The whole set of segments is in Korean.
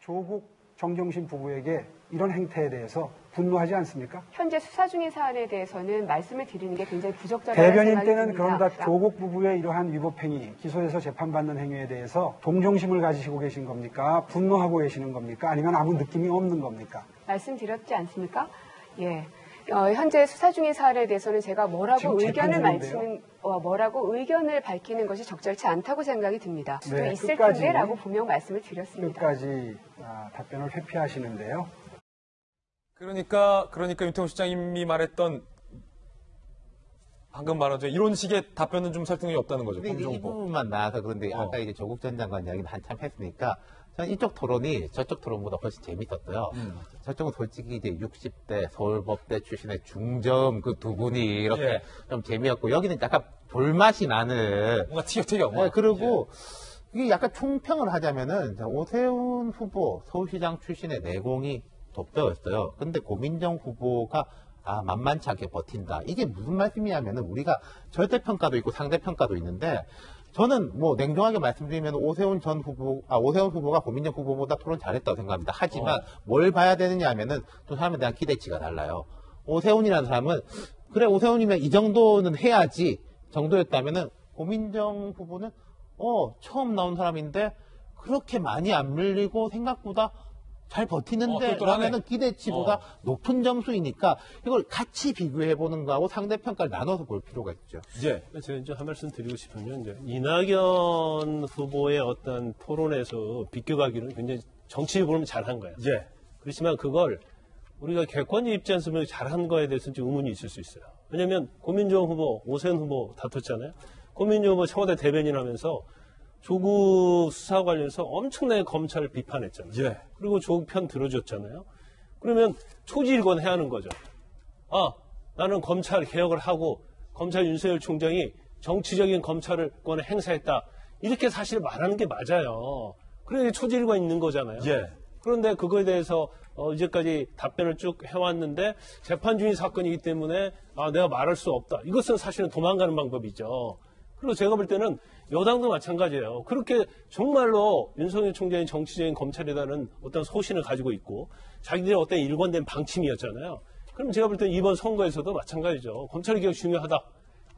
조국 정경심 부부에게 이런 행태에 대해서 분노하지 않습니까? 현재 수사 중인 사안에 대해서는 말씀을 드리는 게 굉장히 부적절하다고 대변인 생각이 때는 듭니다. 그런가 조국 부부의 이러한 위법행위, 기소해서 재판받는 행위에 대해서 동정심을 가지시고 계신 겁니까? 분노하고 계시는 겁니까? 아니면 아무 느낌이 없는 겁니까? 말씀드렸지 않습니까? 예. 현재 수사 중인 사안에 대해서는 제가 뭐라고 의견을 밝히는 것이 적절치 않다고 생각이 듭니다. 또 네, 있을 텐데라고 분명 말씀을 드렸습니다. 끝까지 답변을 회피하시는데요. 그러니까 윤태호 시장님이 말했던 방금 말한 이런 식의 답변은 좀 설득력이 없다는 거죠. 근데 이 부분만 나와서 그런데 아까 이제 조국 전 장관 이야기는 한참 했으니까 저는 이쪽 토론이 저쪽 토론보다 훨씬 재밌었어요. 저쪽은 솔직히 이제 60대 서울법대 출신의 중점 그 두 분이 이렇게 좀 재미없고 여기는 약간 볼맛이 나는 뭔가 티격태격. 그리고 이게 약간 총평을 하자면은 오세훈 후보 서울시장 출신의 내공이 돋보였어요. 근데 고민정 후보가 만만치 않게 버틴다. 이게 무슨 말씀이냐면은 우리가 절대평가도 있고 상대평가도 있는데 저는 뭐 냉정하게 말씀드리면 오세훈 후보가 고민정 후보보다 토론 잘했다고 생각합니다. 하지만 뭘 봐야 되느냐 하면은 또 사람에 대한 기대치가 달라요. 오세훈이라는 사람은 그래 오세훈이면 이 정도는 해야지 정도였다면은 고민정 후보는 처음 나온 사람인데 그렇게 많이 안 밀리고 생각보다 잘 버티는데 라면은 기대치보다 높은 점수이니까 이걸 같이 비교해보는 거하고 상대평가를 나눠서 볼 필요가 있죠. 제가 이제 한 말씀 드리고 싶으면 이제 이낙연 후보의 어떤 토론에서 비껴가기는 굉장히 정치적으로는 잘한 거예요. 그렇지만 그걸 우리가 객관적 입장에서 잘한 거에 대해서는 좀 의문이 있을 수 있어요. 왜냐하면 고민정 후보, 오세훈 후보 다퉜잖아요. 고민정 후보 청와대 대변인 하면서 조국 수사 관련해서 엄청나게 검찰을 비판했잖아요. 그리고 조국 편 들어줬잖아요. 그러면 초지일관 해야 하는 거죠. 나는 검찰 개혁을 하고 검찰 윤석열 총장이 정치적인 검찰권을 행사했다. 이렇게 사실 말하는 게 맞아요. 그래 초지일관 있는 거잖아요. 그런데 그거에 대해서 이제까지 답변을 쭉 해왔는데 재판 중인 사건이기 때문에 내가 말할 수 없다. 이것은 사실은 도망가는 방법이죠. 그리고 제가 볼 때는 여당도 마찬가지예요. 그렇게 정말로 윤석열 총장이 정치적인 검찰이라는 어떤 소신을 가지고 있고 자기들의 어떤 일관된 방침이었잖아요. 그럼 제가 볼 때는 이번 선거에서도 마찬가지죠. 검찰개혁 중요하다.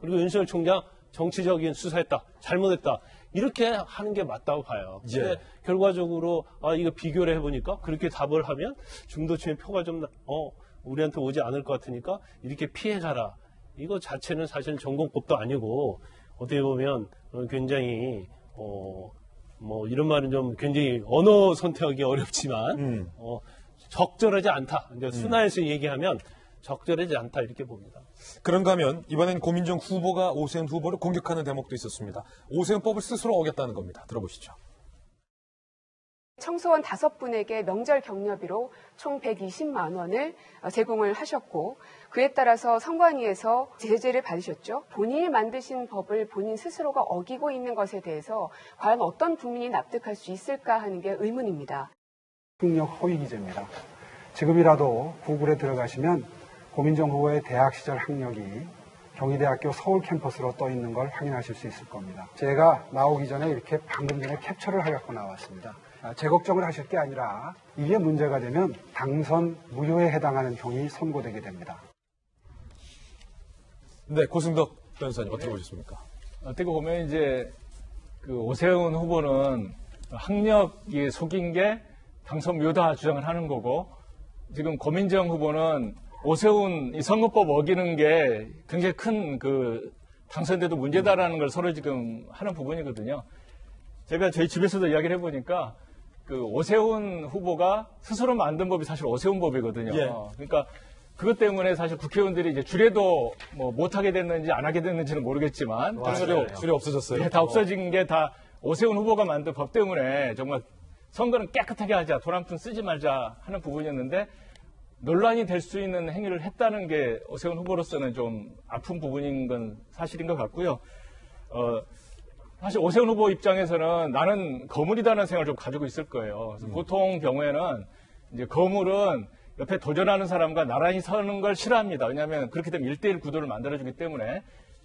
그리고 윤석열 총장 정치적인 수사했다. 잘못했다. 이렇게 하는 게 맞다고 봐요. 근데 결과적으로 이거 비교를 해보니까 그렇게 답을 하면 중도층의 표가 좀 우리한테 오지 않을 것 같으니까 이렇게 피해가라. 이거 자체는 사실 전공법도 아니고 어떻게 보면 굉장히 이런 말은 좀 굉장히 언어 선택하기 어렵지만 적절하지 않다. 이제 순화해서 얘기하면 적절하지 않다 이렇게 봅니다. 그런가 하면 이번엔 고민정 후보가 오세훈 후보를 공격하는 대목도 있었습니다. 오세훈법을 스스로 어겼다는 겁니다. 들어보시죠. 청소원 5분에게 명절 격려비로 총 120만 원을 제공을 하셨고 그에 따라서 선관위에서 제재를 받으셨죠. 본인이 만드신 법을 본인 스스로가 어기고 있는 것에 대해서 과연 어떤 국민이 납득할 수 있을까 하는 게 의문입니다. 폭력 허위 기재입니다. 지금이라도 구글에 들어가시면 고민정 후보의 대학 시절 학력이 경희대학교 서울 캠퍼스로 떠 있는 걸 확인하실 수 있을 겁니다. 제가 나오기 전에 이렇게 방금 전에 캡처를 해갖고 나왔습니다. 제 걱정을 하실 게 아니라 이게 문제가 되면 당선 무효에 해당하는 형이 선고되게 됩니다. 네, 고승덕 변호사님 어떻게 보셨습니까? 어떻게 보면 이제 그 오세훈 후보는 학력이 속인 게 당선 무효다 주장을 하는 거고 지금 고민정 후보는 오세훈 이 선거법 어기는 게 굉장히 큰 그 당선돼도 문제다라는 걸 서로 지금 하는 부분이거든요. 제가 저희 집에서도 이야기를 해보니까 그 오세훈 후보가 스스로 만든 법이 사실 오세훈 법이거든요. 그러니까 그것 때문에 사실 국회의원들이 이제 주례도 뭐 못하게 됐는지 안 하게 됐는지는 모르겠지만 주례 없어졌어요. 네, 다 없어진 게 다 오세훈 후보가 만든 법 때문에 정말 선거는 깨끗하게 하자, 돈 한 푼 쓰지 말자 하는 부분이었는데 논란이 될 수 있는 행위를 했다는 게 오세훈 후보로서는 좀 아픈 부분인 건 사실인 것 같고요. 사실 오세훈 후보 입장에서는 나는 거물이다는 생각을 좀 가지고 있을 거예요. 그래서 보통 경우에는 이제 거물은 옆에 도전하는 사람과 나란히 서는 걸 싫어합니다. 왜냐하면 그렇게 되면 1대1 구도를 만들어주기 때문에.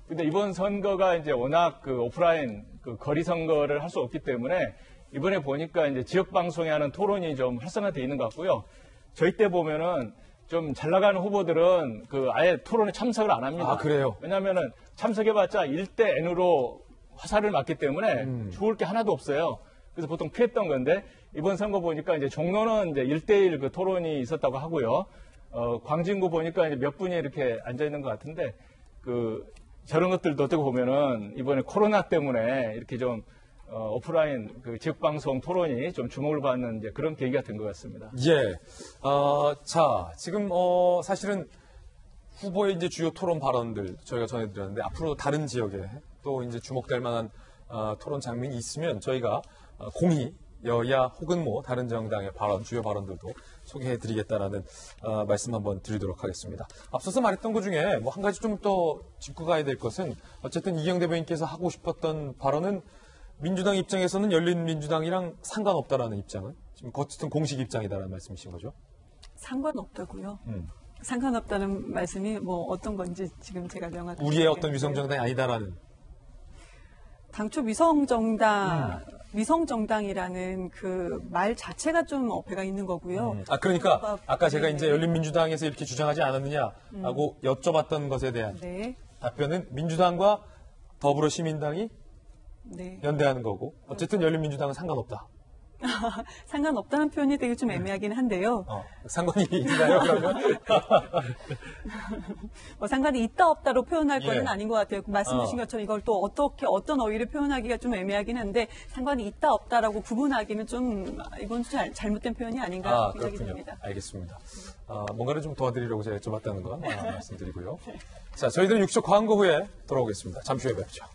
근데 이번 선거가 이제 워낙 그 오프라인 그 거리 선거를 할 수 없기 때문에 이번에 보니까 이제 지역 방송에 하는 토론이 좀 활성화되어 있는 것 같고요. 저희 때 보면은 좀 잘 나가는 후보들은 그 아예 토론에 참석을 안 합니다. 아, 그래요? 왜냐면은 참석해봤자 1대 N으로 화살을 맞기 때문에 좋을 게 하나도 없어요. 그래서 보통 피했던 건데 이번 선거 보니까 이제 종로는 이제 1대1 그 토론이 있었다고 하고요. 광진구 보니까 이제 몇 분이 이렇게 앉아 있는 것 같은데 저런 것들도 어떻게 보면은 이번에 코로나 때문에 이렇게 좀 오프라인 그 지역방송 토론이 좀 주목을 받는 이제 그런 계기가 된 것 같습니다. 예. 자, 지금, 사실은 후보의 이제 주요 토론 발언들 저희가 전해드렸는데 앞으로 다른 지역에 또 이제 주목될 만한 토론 장면이 있으면 저희가 공히 여야 혹은 뭐 다른 정당의 발언, 주요 발언들도 소개해드리겠다라는 말씀 한번 드리도록 하겠습니다. 앞서서 말했던 것 중에 뭐 한 가지 좀 더 짚고 가야 될 것은 어쨌든 이경 대변인께서 하고 싶었던 발언은 민주당 입장에서는 열린민주당이랑 상관없다라는 입장은 지금 어쨌든 공식 입장이다라는 말씀이신 거죠? 상관없다고요. 상관없다는 말씀이 뭐 어떤 건지 지금 제가 명확하게 우리의 어떤 위성정당이 아니다라는. 당초 위성정당이라는 그 말 자체가 좀 어폐가 있는 거고요. 그러니까 아까 제가 이제 열린민주당에서 이렇게 주장하지 않았느냐라고 여쭤봤던 것에 대한 네. 답변은 민주당과 더불어시민당이 네. 연대하는 거고 어쨌든 열린민주당은 상관없다. 상관없다는 표현이 되게 좀 애매하긴 한데요. 상관이 있나요, 그러면? 뭐 상관이 있다 없다로 표현할 예. 거는 아닌 것 같아요. 말씀 주신 것처럼 이걸 또 어떻게 어떤 어휘를 표현하기가 좀 애매하긴 한데 상관이 있다 없다라고 구분하기는 좀 이건 잘못된 표현이 아닌가 생각이 그렇군요. 듭니다. 알겠습니다. 뭔가를 좀 도와드리려고 제가 여쭤봤다는 거 말씀드리고요. 자, 저희들은 6초 광고 후에 돌아오겠습니다. 잠시 후에 뵙죠.